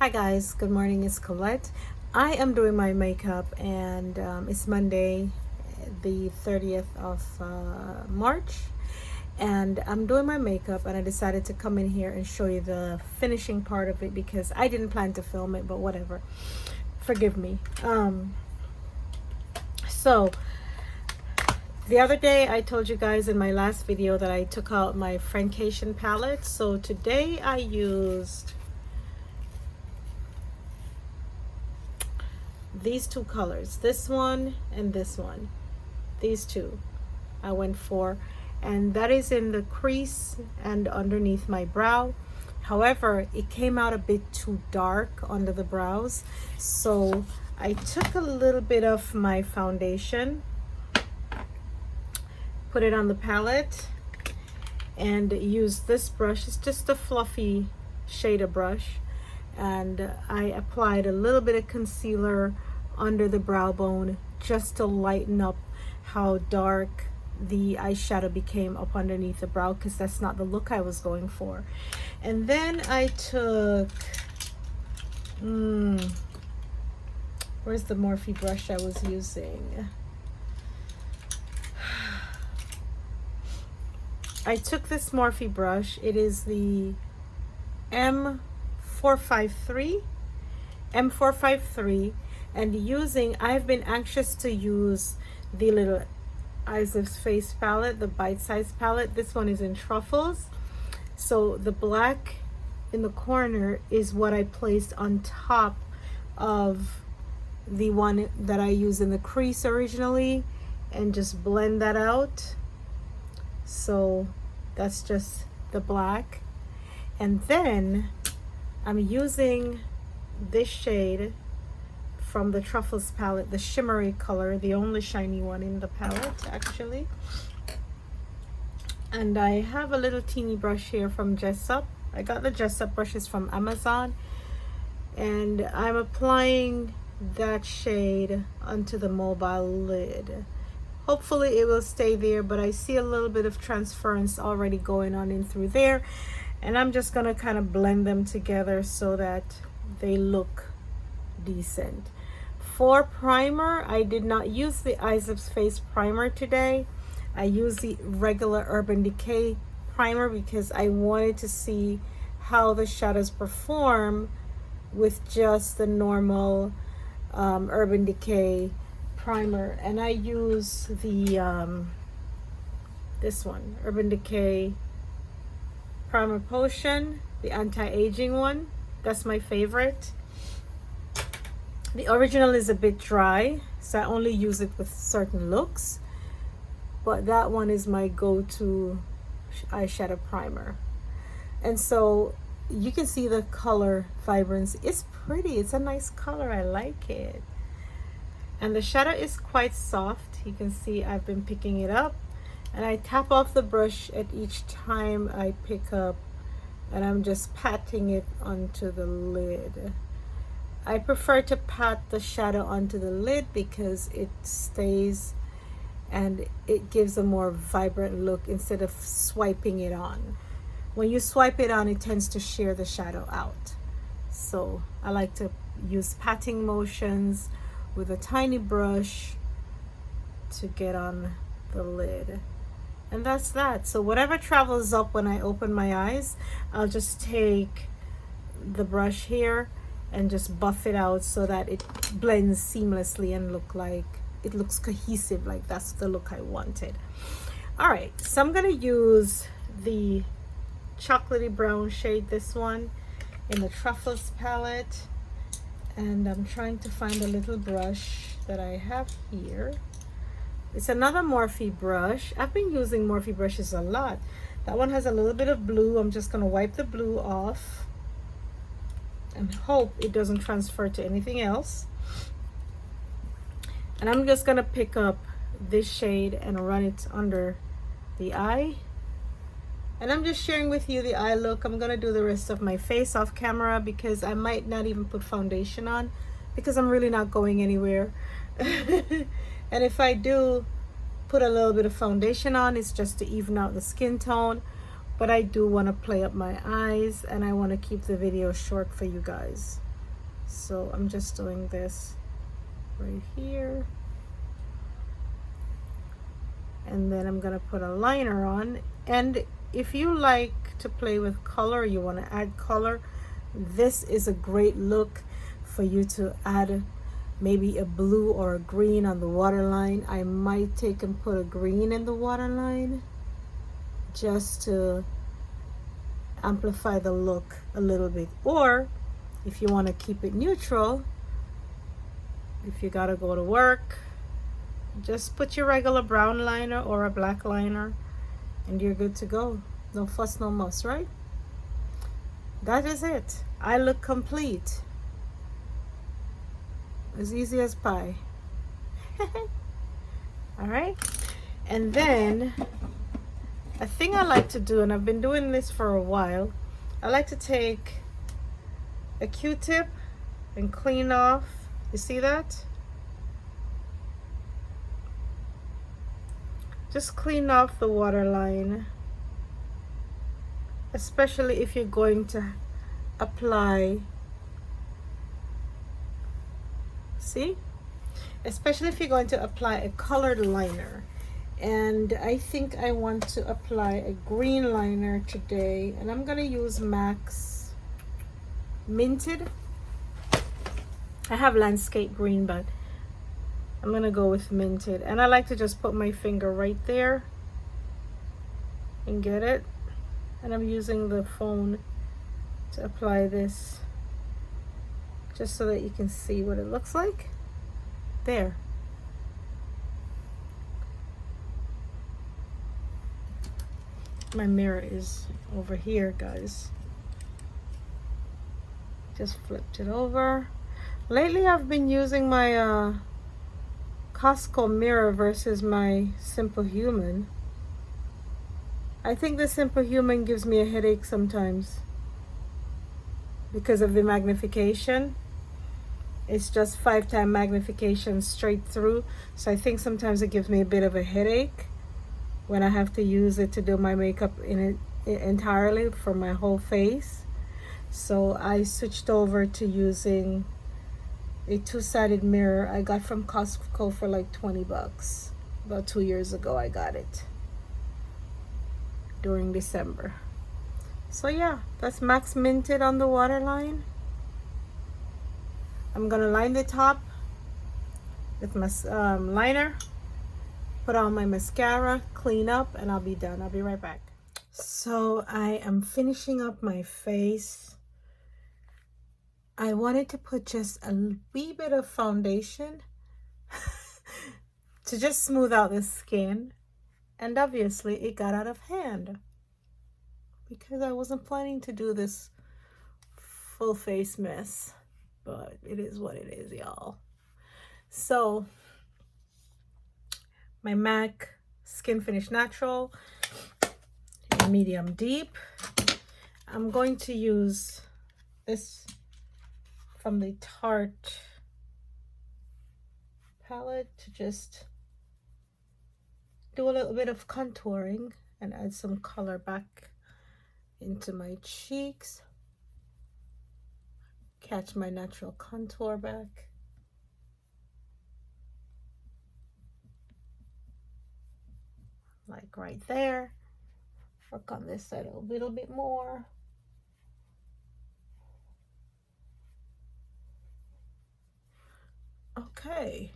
Hi guys, good morning, it's Colette. I am doing my makeup and it's Monday the 30th of March, and I'm doing my makeup and I decided to come in here and show you the finishing part of it because I didn't plan to film it, but whatever, forgive me. So the other day I told you guys in my last video that I took out my Francation palette. So today I used these two colors, this one and this one. These two I went for, and that is in the crease and underneath my brow. However, it came out a bit too dark under the brows, so I took a little bit of my foundation, put it on the palette, and used this brush. It's just a fluffy shader brush, and I applied a little bit of concealer under the brow bone just to lighten up how dark the eyeshadow became up underneath the brow, because that's not the look I was going for. And then I took where's the Morphe brush I was using? I took this Morphe brush. It is the M453, and I've been anxious to use the little Eyes of Face palette, the bite-sized palette. This one is in Truffles. So the black in the corner is what I placed on top of the one that I used in the crease originally, and just blend that out. So that's just the black. And then I'm using this shade from the Truffles palette, the shimmery color, the only shiny one in the palette actually. And I have a little teeny brush here from Jessup. I got the Jessup brushes from Amazon, and I'm applying that shade onto the mobile lid. Hopefully it will stay there, but I see a little bit of transference already going on in through there, and I'm just gonna kind of blend them together so that they look decent. For primer, I did not use the Eyes of Face primer today. I used the regular Urban Decay primer because I wanted to see how the shadows perform with just the normal Urban Decay primer. And I use the this one, Urban Decay Primer Potion, the anti-aging one. That's my favorite. The original is a bit dry, so I only use it with certain looks, but that one is my go-to eyeshadow primer. And so you can see the color vibrance. It's pretty, it's a nice color, I like it. And the shadow is quite soft. You can see I've been picking it up, and I tap off the brush at each time I pick up, and I'm just patting it onto the lid. I prefer to pat the shadow onto the lid because it stays and it gives a more vibrant look instead of swiping it on. When you swipe it on, it tends to shear the shadow out. So I like to use patting motions with a tiny brush to get on the lid. And that's that. So whatever travels up when I open my eyes, I'll just take the brush here and just buff it out so that it blends seamlessly and it looks cohesive, like that's the look I wanted. All right, so I'm gonna use the chocolatey brown shade, this one in the Truffles palette, and I'm trying to find a little brush that I have here. It's another Morphe brush. I've been using Morphe brushes a lot. That one has a little bit of blue. I'm just gonna wipe the blue off and hope it doesn't transfer to anything else. And I'm just gonna pick up this shade and run it under the eye. And I'm just sharing with you the eye look. I'm gonna do the rest of my face off camera because I might not even put foundation on because I'm really not going anywhere. And if I do put a little bit of foundation on, it's just to even out the skin tone. But I do want to play up my eyes, and I want to keep the video short for you guys. So I'm just doing this right here. And then I'm gonna put a liner on. And if you like to play with color, you want to add color, this is a great look for you to add maybe a blue or a green on the waterline. I might take and put a green in the waterline just to amplify the look a little bit. Or if you want to keep it neutral, if you gotta go to work, just put your regular brown liner or a black liner and you're good to go. No fuss, no muss, right? That is it. I look complete. As easy as pie. All right. And then a thing I like to do, and I've been doing this for a while, I like to take a Q-tip and clean off. You see that? Just clean off the waterline, especially if you're going to apply, see? Especially if you're going to apply a colored liner. And I think I want to apply a green liner today, and I'm gonna use MAC's Minted. I have landscape green, but I'm gonna go with Minted. And I like to just put my finger right there and get it. And I'm using the phone to apply this just so that you can see what it looks like. There. My mirror is over here, guys. Just flipped it over. Lately I've been using my Costco mirror versus my Simple Human. I think the Simple Human gives me a headache sometimes because of the magnification. It's just 5x magnification straight through. So I think sometimes it gives me a bit of a headache when I have to use it to do my makeup in it entirely for my whole face. So I switched over to using a two-sided mirror I got from Costco for like 20 bucks. About 2 years ago I got it during December. So yeah, that's MAC's Minted on the waterline. I'm gonna line the top with my liner, put on my mascara, clean up, and I'll be done. I'll be right back. So I am finishing up my face. I wanted to put just a wee bit of foundation to just smooth out the skin. And obviously it got out of hand because I wasn't planning to do this full face mess. But it is what it is, y'all. So my MAC Skin Finish Natural in medium deep. I'm going to use this from the Tarte palette to just do a little bit of contouring and add some color back into my cheeks. Catch my natural contour back. Like right there. Work on this side a little bit more. Okay.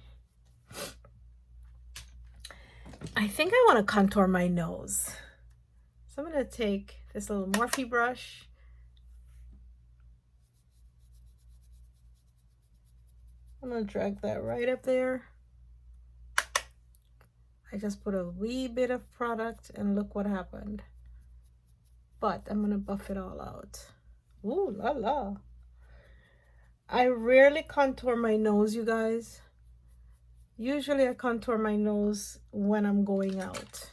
I think I want to contour my nose. So I'm going to take this little Morphe brush. I'm going to drag that right up there. I just put a wee bit of product and look what happened. But I'm going to buff it all out. Ooh la la. I rarely contour my nose, you guys. Usually I contour my nose when I'm going out.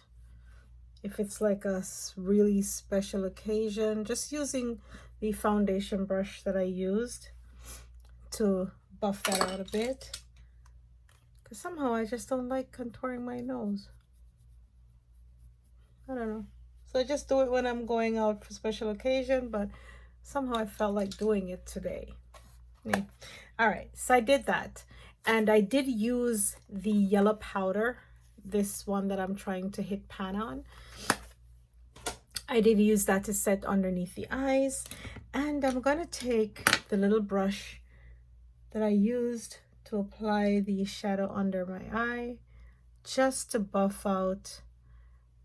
If it's like a really special occasion, just using the foundation brush that I used to buff that out a bit. Because somehow I just don't like contouring my nose. I don't know. So I just do it when I'm going out for special occasion, but somehow I felt like doing it today. Yeah. All right, so I did that, and I did use the yellow powder, this one that I'm trying to hit pan on. I did use that to set underneath the eyes, and I'm gonna take the little brush that I used to apply the shadow under my eye, just to buff out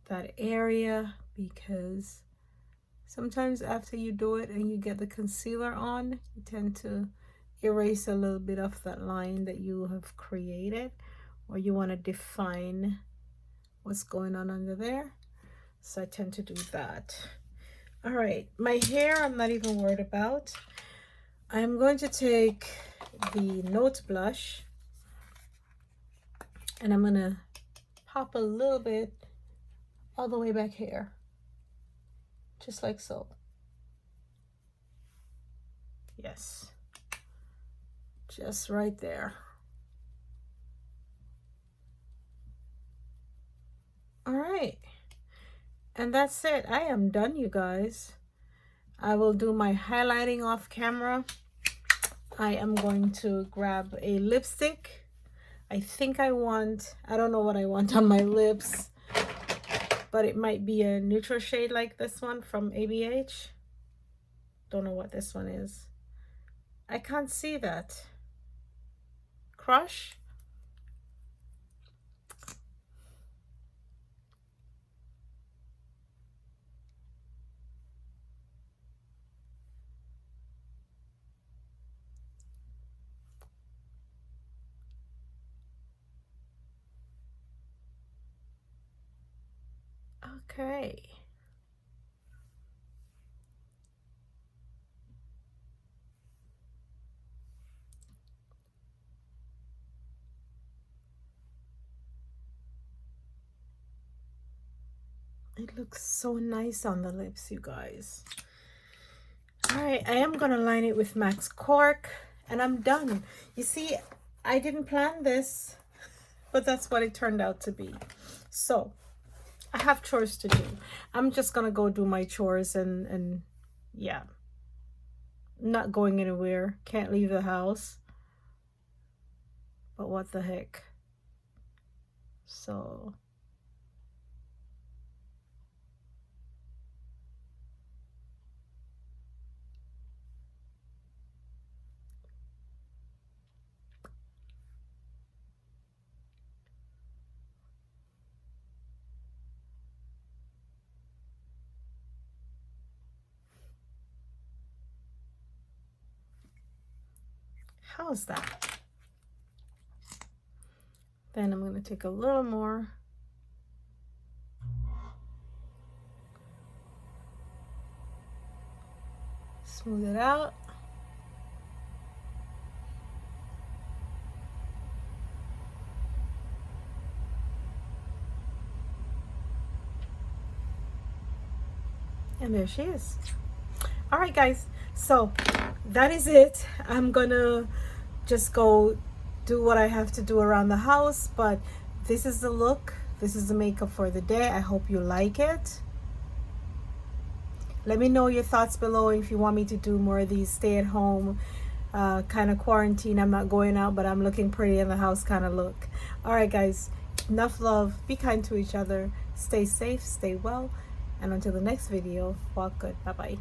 that area, because sometimes after you do it and you get the concealer on, you tend to erase a little bit of that line that you have created, or you want to define what's going on under there. So I tend to do that. All right, my hair I'm not even worried about. I'm going to take the Note blush, and I'm gonna pop a little bit all the way back here, just like so. Yes, just right there. All right, and that's it. I am done, you guys. I will do my highlighting off camera. I am going to grab a lipstick. I think I don't know what I want on my lips, but it might be a neutral shade like this one from ABH. Don't know what this one is. I can't see that. Crush? Okay. It looks so nice on the lips, you guys. All right, I am gonna line it with Max Cork, and I'm done. You see, I didn't plan this, but that's what it turned out to be. So I have chores to do. I'm just gonna go do my chores, and yeah, not going anywhere. Can't leave the house. But what the heck? So how's that? Then I'm gonna take a little more. Smooth it out. And there she is. All right, guys. So that is it. I'm gonna just go do what I have to do around the house, but this is the look. This is the makeup for the day. I hope you like it. Let me know your thoughts below if you want me to do more of these stay-at-home kind of quarantine. I'm not going out, but I'm looking pretty in the house kind of look. All right, guys. Enough love. Be kind to each other. Stay safe. Stay well. And until the next video, walk good. Bye-bye.